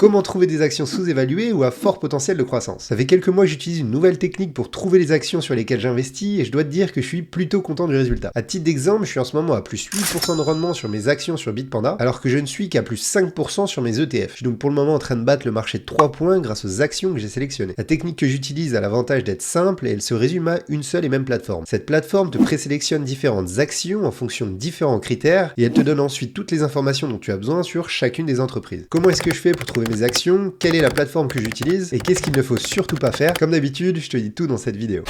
Comment trouver des actions sous-évaluées ou à fort potentiel de croissance? Ça fait quelques mois que j'utilise une nouvelle technique pour trouver les actions sur lesquelles j'investis et je dois te dire que je suis plutôt content du résultat. À titre d'exemple, je suis en ce moment à plus 8% de rendement sur mes actions sur Bitpanda, alors que je ne suis qu'à plus 5% sur mes ETF. Je suis donc pour le moment en train de battre le marché de 3 points grâce aux actions que j'ai sélectionnées. La technique que j'utilise a l'avantage d'être simple et elle se résume à une seule et même plateforme. Cette plateforme te présélectionne différentes actions en fonction de différents critères et elle te donne ensuite toutes les informations dont tu as besoin sur chacune des entreprises. Comment est-ce que je fais pour trouver mes actions? Quelle est la plateforme que j'utilise? Et qu'est-ce qu'il ne faut surtout pas faire? Comme d'habitude, je te dis tout dans cette vidéo.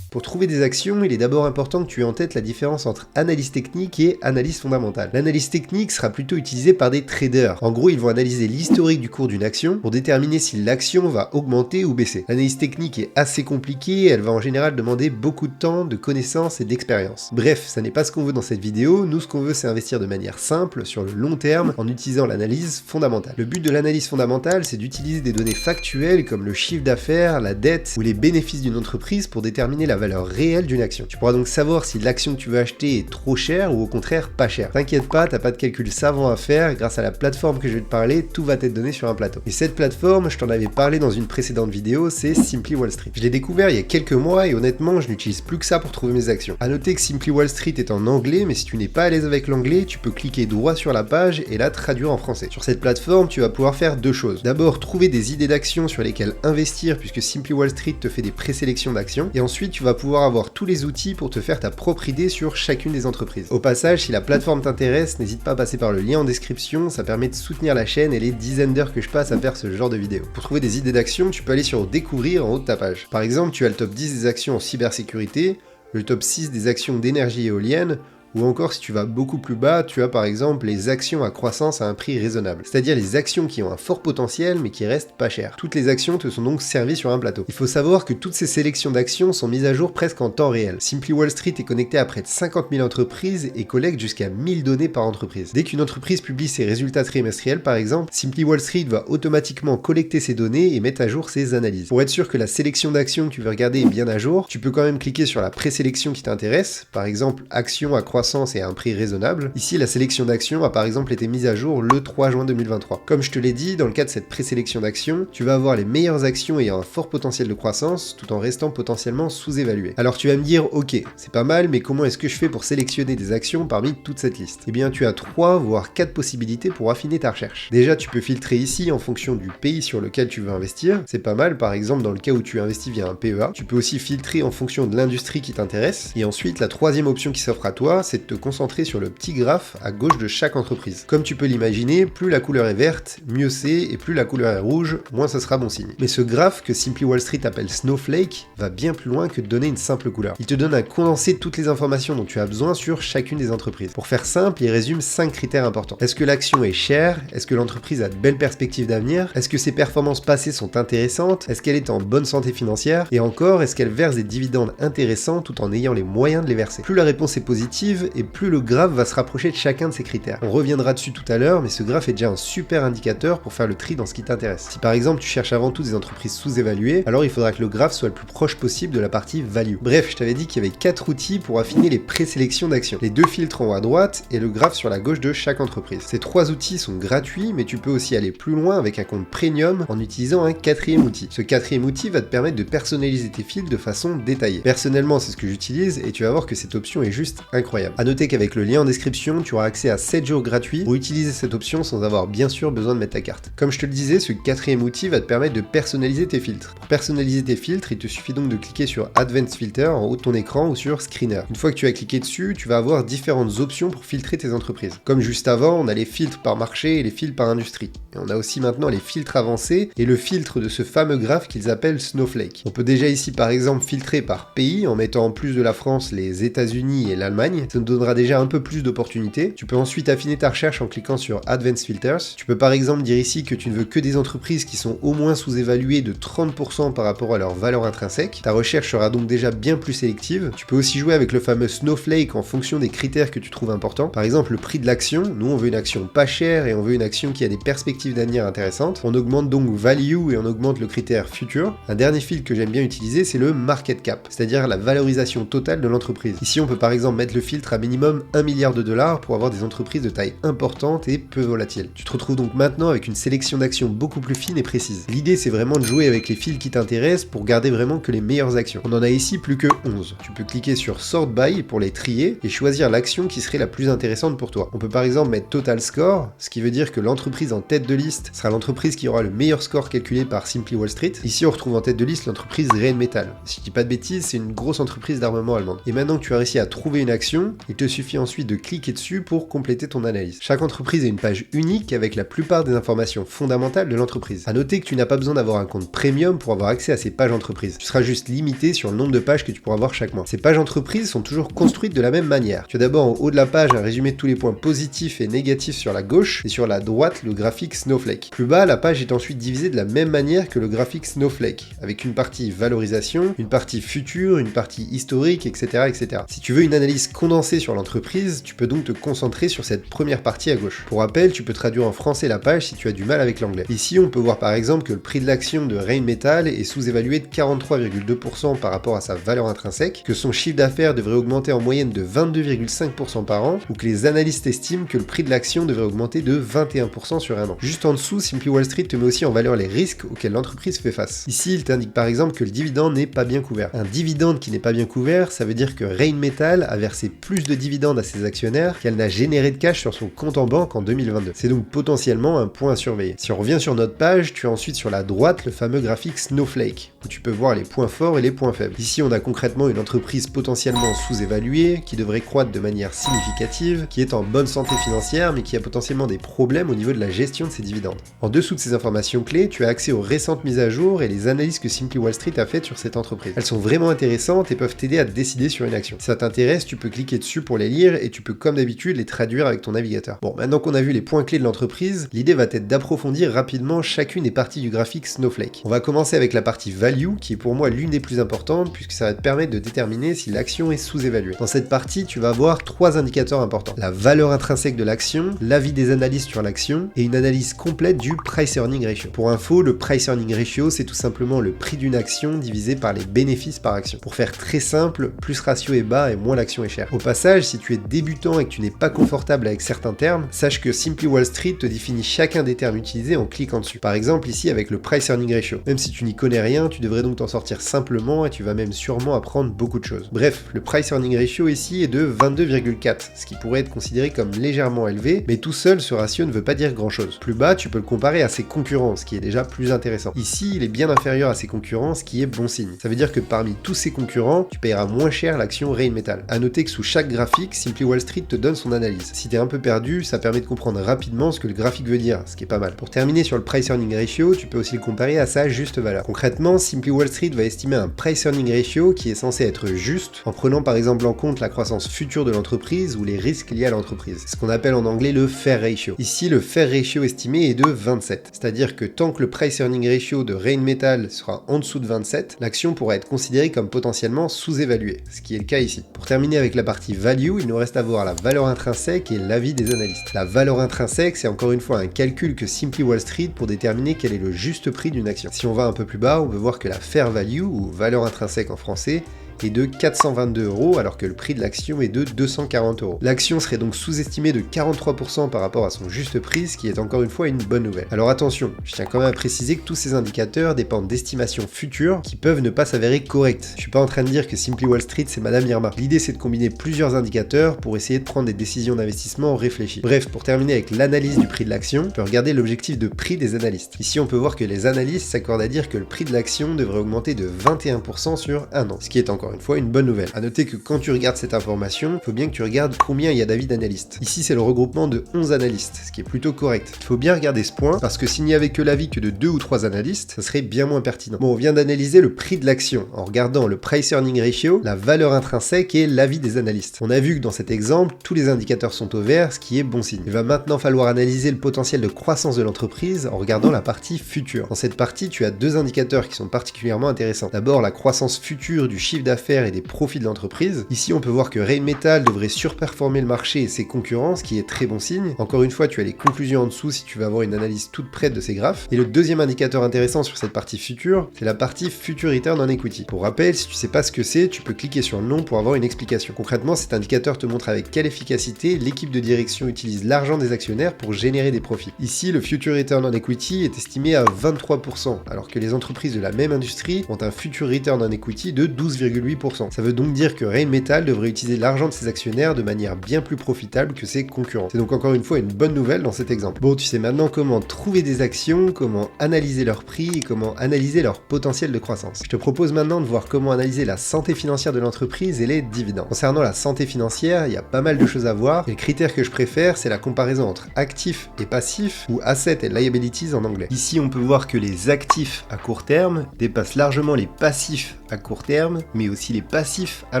Pour trouver des actions, il est d'abord important que tu aies en tête la différence entre analyse technique et analyse fondamentale. L'analyse technique sera plutôt utilisée par des traders. En gros, ils vont analyser l'historique du cours d'une action pour déterminer si l'action va augmenter ou baisser. L'analyse technique est assez compliquée, elle va en général demander beaucoup de temps, de connaissances et d'expérience. Bref, ça n'est pas ce qu'on veut dans cette vidéo. Nous, ce qu'on veut, c'est investir de manière simple, sur le long terme, en utilisant l'analyse fondamentale. Le but de l'analyse fondamentale, c'est d'utiliser des données factuelles comme le chiffre d'affaires, la dette ou les bénéfices d'une entreprise pour déterminer la valeur réelle d'une action. Tu pourras donc savoir si l'action que tu veux acheter est trop chère ou au contraire pas chère. T'inquiète pas, t'as pas de calcul savant à faire, grâce à la plateforme que je vais te parler, tout va t'être donné sur un plateau. Et cette plateforme, je t'en avais parlé dans une précédente vidéo, c'est Simply Wall Street. Je l'ai découvert il y a quelques mois et honnêtement, je n'utilise plus que ça pour trouver mes actions. À noter que Simply Wall Street est en anglais, mais si tu n'es pas à l'aise avec l'anglais, tu peux cliquer droit sur la page et la traduire en français. Sur cette plateforme, tu vas pouvoir faire deux choses. D'abord, trouver des idées d'actions sur lesquelles investir puisque Simply Wall Street te fait des présélections d'actions et ensuite tu vas pouvoir avoir tous les outils pour te faire ta propre idée sur chacune des entreprises. Au passage, si la plateforme t'intéresse, n'hésite pas à passer par le lien en description, ça permet de soutenir la chaîne et les dizaines d'heures que je passe à faire ce genre de vidéos. Pour trouver des idées d'actions, tu peux aller sur découvrir en haut de ta page. Par exemple, tu as le top 10 des actions en cybersécurité, le top 6 des actions d'énergie éolienne, ou encore si tu vas beaucoup plus bas, tu as par exemple les actions à croissance à un prix raisonnable. C'est-à-dire les actions qui ont un fort potentiel mais qui restent pas chères. Toutes les actions te sont donc servies sur un plateau. Il faut savoir que toutes ces sélections d'actions sont mises à jour presque en temps réel. Simply Wall Street est connecté à près de 50 000 entreprises et collecte jusqu'à 1000 données par entreprise. Dès qu'une entreprise publie ses résultats trimestriels par exemple, Simply Wall Street va automatiquement collecter ces données et mettre à jour ses analyses. Pour être sûr que la sélection d'actions que tu veux regarder est bien à jour, tu peux quand même cliquer sur la présélection qui t'intéresse, par exemple actions à croissance et à un prix raisonnable. Ici, la sélection d'actions a par exemple été mise à jour le 3 juin 2023. Comme je te l'ai dit, dans le cas de cette présélection d'actions, tu vas avoir les meilleures actions ayant un fort potentiel de croissance tout en restant potentiellement sous-évaluées. Alors tu vas me dire, ok, c'est pas mal, mais comment est-ce que je fais pour sélectionner des actions parmi toute cette liste? Eh bien, tu as 3 voire 4 possibilités pour affiner ta recherche. Déjà, tu peux filtrer ici en fonction du pays sur lequel tu veux investir. C'est pas mal, par exemple, dans le cas où tu investis via un PEA. Tu peux aussi filtrer en fonction de l'industrie qui t'intéresse. Et ensuite, la troisième option qui s'offre à toi, c'est de te concentrer sur le petit graphe à gauche de chaque entreprise. Comme tu peux l'imaginer, plus la couleur est verte, mieux c'est, et plus la couleur est rouge, moins ce sera bon signe. Mais ce graphe, que Simply Wall Street appelle Snowflake, va bien plus loin que de donner une simple couleur. Il te donne un condensé de toutes les informations dont tu as besoin sur chacune des entreprises. Pour faire simple, il résume 5 critères importants. Est-ce que l'action est chère? Est-ce que l'entreprise a de belles perspectives d'avenir? Est-ce que ses performances passées sont intéressantes? Est-ce qu'elle est en bonne santé financière? Et encore, est-ce qu'elle verse des dividendes intéressants tout en ayant les moyens de les verser? Plus la réponse est positive, et plus le graphe va se rapprocher de chacun de ces critères. On reviendra dessus tout à l'heure, mais ce graphe est déjà un super indicateur pour faire le tri dans ce qui t'intéresse. Si par exemple tu cherches avant tout des entreprises sous-évaluées, alors il faudra que le graphe soit le plus proche possible de la partie value. Bref, je t'avais dit qu'il y avait 4 outils pour affiner les présélections d'actions. Les 2 filtres en haut à droite et le graphe sur la gauche de chaque entreprise. Ces 3 outils sont gratuits, mais tu peux aussi aller plus loin avec un compte premium en utilisant un 4e outil. Ce 4e outil va te permettre de personnaliser tes fils de façon détaillée. Personnellement, c'est ce que j'utilise et tu vas voir que cette option est juste incroyable. À noter qu'avec le lien en description, tu auras accès à 7 jours gratuits pour utiliser cette option sans avoir bien sûr besoin de mettre ta carte. Comme je te le disais, ce 4e outil va te permettre de personnaliser tes filtres. Pour personnaliser tes filtres, il te suffit donc de cliquer sur Advanced Filter en haut de ton écran ou sur Screener. Une fois que tu as cliqué dessus, tu vas avoir différentes options pour filtrer tes entreprises. Comme juste avant, on a les filtres par marché et les filtres par industrie. Et on a aussi maintenant les filtres avancés et le filtre de ce fameux graphe qu'ils appellent Snowflake. On peut déjà ici par exemple filtrer par pays en mettant en plus de la France les États-Unis et l'Allemagne. Ça nous donnera déjà un peu plus d'opportunités. Tu peux ensuite affiner ta recherche en cliquant sur Advanced Filters. Tu peux par exemple dire ici que tu ne veux que des entreprises qui sont au moins sous-évaluées de 30% par rapport à leur valeur intrinsèque. Ta recherche sera donc déjà bien plus sélective. Tu peux aussi jouer avec le fameux Snowflake en fonction des critères que tu trouves importants. Par exemple, le prix de l'action. Nous, on veut une action pas chère et on veut une action qui a des perspectives d'avenir intéressantes. On augmente donc Value et on augmente le critère Future. Un dernier filtre que j'aime bien utiliser, c'est le Market Cap, c'est-à-dire la valorisation totale de l'entreprise. Ici, on peut par exemple mettre le filtre filtre à minimum 1 milliard de dollars pour avoir des entreprises de taille importante et peu volatiles. Tu te retrouves donc maintenant avec une sélection d'actions beaucoup plus fine et précise. L'idée c'est vraiment de jouer avec les fils qui t'intéressent pour garder vraiment que les meilleures actions. On en a ici plus que 11. Tu peux cliquer sur Sort By pour les trier et choisir l'action qui serait la plus intéressante pour toi. On peut par exemple mettre Total Score, ce qui veut dire que l'entreprise en tête de liste sera l'entreprise qui aura le meilleur score calculé par Simply Wall Street. Ici on retrouve en tête de liste l'entreprise Rheinmetall. Si je dis pas de bêtises, c'est une grosse entreprise d'armement allemande. Et maintenant que tu as réussi à trouver une action, il te suffit ensuite de cliquer dessus pour compléter ton analyse. Chaque entreprise a une page unique avec la plupart des informations fondamentales de l'entreprise. A noter que tu n'as pas besoin d'avoir un compte premium pour avoir accès à ces pages entreprises. Tu seras juste limité sur le nombre de pages que tu pourras voir chaque mois. Ces pages entreprises sont toujours construites de la même manière. Tu as d'abord en haut de la page un résumé de tous les points positifs et négatifs sur la gauche et sur la droite le graphique Snowflake. Plus bas, la page est ensuite divisée de la même manière que le graphique Snowflake, avec une partie valorisation, une partie future, une partie historique, etc., etc. Si tu veux une analyse condensée sur l'entreprise, tu peux donc te concentrer sur cette première partie à gauche. Pour rappel, tu peux traduire en français la page si tu as du mal avec l'anglais. Ici, on peut voir par exemple que le prix de l'action de Rheinmetall est sous-évalué de 43,2% par rapport à sa valeur intrinsèque, que son chiffre d'affaires devrait augmenter en moyenne de 22,5% par an, ou que les analystes estiment que le prix de l'action devrait augmenter de 21% sur un an. Juste en dessous, Simply Wall Street te met aussi en valeur les risques auxquels l'entreprise fait face. Ici, il t'indique par exemple que le dividende n'est pas bien couvert. Un dividende qui n'est pas bien couvert, ça veut dire que Rheinmetall a versé plus de dividendes à ses actionnaires qu'elle n'a généré de cash sur son compte en banque en 2022. C'est donc potentiellement un point à surveiller. Si on revient sur notre page, tu as ensuite sur la droite le fameux graphique Snowflake, où tu peux voir les points forts et les points faibles. Ici, on a concrètement une entreprise potentiellement sous-évaluée, qui devrait croître de manière significative, qui est en bonne santé financière, mais qui a potentiellement des problèmes au niveau de la gestion de ses dividendes. En dessous de ces informations clés, tu as accès aux récentes mises à jour et les analyses que Simply Wall Street a faites sur cette entreprise. Elles sont vraiment intéressantes et peuvent t'aider à décider sur une action. Si ça t'intéresse, tu peux cliquer dessus pour les lire et tu peux comme d'habitude les traduire avec ton navigateur. Bon, maintenant qu'on a vu les points clés de l'entreprise, l'idée va être d'approfondir rapidement chacune des parties du graphique Snowflake. On va commencer avec la partie value, qui est pour moi l'une des plus importantes, puisque ça va te permettre de déterminer si l'action est sous-évaluée. Dans cette partie, tu vas avoir 3 indicateurs importants. La valeur intrinsèque de l'action, l'avis des analystes sur l'action, et une analyse complète du Price Earning Ratio. Pour info, le Price Earning Ratio, c'est tout simplement le prix d'une action divisé par les bénéfices par action. Pour faire très simple, plus ratio est bas et moins l'action est chère. Au passage, si tu es débutant et que tu n'es pas confortable avec certains termes, sache que Simply Wall Street te définit chacun des termes utilisés en cliquant dessus. Par exemple, ici avec le Price Earning Ratio. Même si tu n'y connais rien, tu devrais donc t'en sortir simplement et tu vas même sûrement apprendre beaucoup de choses. Bref, le Price Earning Ratio ici est de 22,4, ce qui pourrait être considéré comme légèrement élevé, mais tout seul, ce ratio ne veut pas dire grand chose. Plus bas, tu peux le comparer à ses concurrents, ce qui est déjà plus intéressant. Ici, il est bien inférieur à ses concurrents, ce qui est bon signe. Ça veut dire que parmi tous ses concurrents, tu payeras moins cher l'action Rheinmetall. A noter que sous chaque graphique, Simply Wall Street te donne son analyse. Si t'es un peu perdu, ça permet de comprendre rapidement ce que le graphique veut dire, ce qui est pas mal. Pour terminer sur le Price Earning Ratio, tu peux aussi le comparer à sa juste valeur. Concrètement, Simply Wall Street va estimer un Price Earning Ratio qui est censé être juste, en prenant par exemple en compte la croissance future de l'entreprise ou les risques liés à l'entreprise. C'est ce qu'on appelle en anglais le Fair Ratio. Ici, le Fair Ratio estimé est de 27. C'est-à-dire que tant que le Price Earning Ratio de Rheinmetall sera en dessous de 27, l'action pourra être considérée comme potentiellement sous-évaluée, ce qui est le cas ici. Pour terminer avec la partie value, il nous reste à voir la valeur intrinsèque et l'avis des analystes. La valeur intrinsèque, c'est encore une fois un calcul que Simply Wall Street pour déterminer quel est le juste prix d'une action. Si on va un peu plus bas, on peut voir que la fair value, ou valeur intrinsèque en français, est de 422 € alors que le prix de l'action est de 240 €. L'action serait donc sous-estimée de 43% par rapport à son juste prix, ce qui est encore une fois une bonne nouvelle. Alors attention, je tiens quand même à préciser que tous ces indicateurs dépendent d'estimations futures qui peuvent ne pas s'avérer correctes. Je suis pas en train de dire que Simply Wall Street c'est Madame Irma. L'idée c'est de combiner plusieurs indicateurs pour essayer de prendre des décisions d'investissement réfléchies. Bref, pour terminer avec l'analyse du prix de l'action, on peut regarder l'objectif de prix des analystes. Ici on peut voir que les analystes s'accordent à dire que le prix de l'action devrait augmenter de 21% sur un an, ce qui est encore une fois une bonne nouvelle. A noter que quand tu regardes cette information, il faut bien que tu regardes combien il y a d'avis d'analystes. Ici c'est le regroupement de 11 analystes, ce qui est plutôt correct. Il faut bien regarder ce point, parce que s'il n'y avait que l'avis que de 2 ou 3 analystes, ça serait bien moins pertinent. Bon, on vient d'analyser le prix de l'action, en regardant le Price Earning Ratio, la valeur intrinsèque et l'avis des analystes. On a vu que dans cet exemple, tous les indicateurs sont au vert, ce qui est bon signe. Il va maintenant falloir analyser le potentiel de croissance de l'entreprise en regardant la partie future. Dans cette partie, tu as deux indicateurs qui sont particulièrement intéressants. D'abord, la croissance future du chiffre d'affaires d'affaires et des profits de l'entreprise. Ici, on peut voir que Rheinmetall devrait surperformer le marché et ses concurrents, ce qui est très bon signe. Encore une fois, tu as les conclusions en dessous si tu veux avoir une analyse toute prête de ces graphes. Et le deuxième indicateur intéressant sur cette partie future, c'est la partie Future Return on Equity. Pour rappel, si tu sais pas ce que c'est, tu peux cliquer sur le nom pour avoir une explication. Concrètement, cet indicateur te montre avec quelle efficacité l'équipe de direction utilise l'argent des actionnaires pour générer des profits. Ici, le Future Return on Equity est estimé à 23%, alors que les entreprises de la même industrie ont un Future Return on Equity de 12,8%. Ça veut donc dire que Rheinmetall devrait utiliser l'argent de ses actionnaires de manière bien plus profitable que ses concurrents. C'est donc encore une fois une bonne nouvelle dans cet exemple. Bon, tu sais maintenant comment trouver des actions, comment analyser leur prix et comment analyser leur potentiel de croissance. Je te propose maintenant de voir comment analyser la santé financière de l'entreprise et les dividendes. Concernant la santé financière, il y a pas mal de choses à voir, et le critère que je préfère, c'est la comparaison entre actifs et passifs, ou assets et liabilities en anglais. Ici, on peut voir que les actifs à court terme dépassent largement les passifs à court terme, mais aussi les passifs à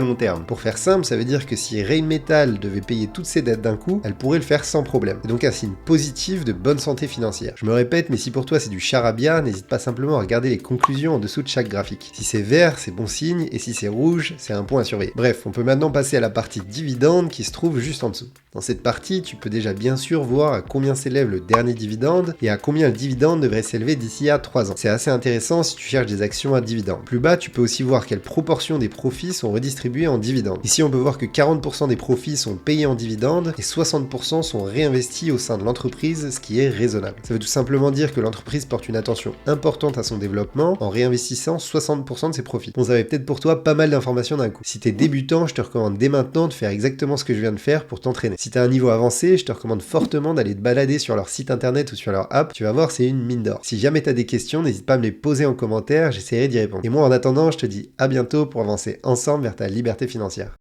long terme. Pour faire simple, ça veut dire que si Rheinmetall devait payer toutes ses dettes d'un coup, elle pourrait le faire sans problème. C'est donc un signe positif de bonne santé financière. Je me répète, mais si pour toi c'est du charabia, n'hésite pas simplement à regarder les conclusions en dessous de chaque graphique. Si c'est vert, c'est bon signe, et si c'est rouge, c'est un point à surveiller. Bref, on peut maintenant passer à la partie dividende qui se trouve juste en dessous. Dans cette partie, tu peux déjà bien sûr voir à combien s'élève le dernier dividende et à combien le dividende devrait s'élever d'ici à 3 ans. C'est assez intéressant si tu cherches des actions à dividende. Plus bas, tu peux aussi voir quelle proportion des profits sont redistribués en dividendes. Ici, on peut voir que 40% des profits sont payés en dividendes et 60% sont réinvestis au sein de l'entreprise, ce qui est raisonnable. Ça veut tout simplement dire que l'entreprise porte une attention importante à son développement en réinvestissant 60% de ses profits. Bon, ça avait peut-être pour toi pas mal d'informations d'un coup. Si t'es débutant, je te recommande dès maintenant de faire exactement ce que je viens de faire pour t'entraîner. Si tu as un niveau avancé, je te recommande fortement d'aller te balader sur leur site internet ou sur leur app. Tu vas voir, c'est une mine d'or. Si jamais tu as des questions, n'hésite pas à me les poser en commentaire, j'essaierai d'y répondre. Et moi, en attendant, je te dis à bientôt pour avancer ensemble vers ta liberté financière.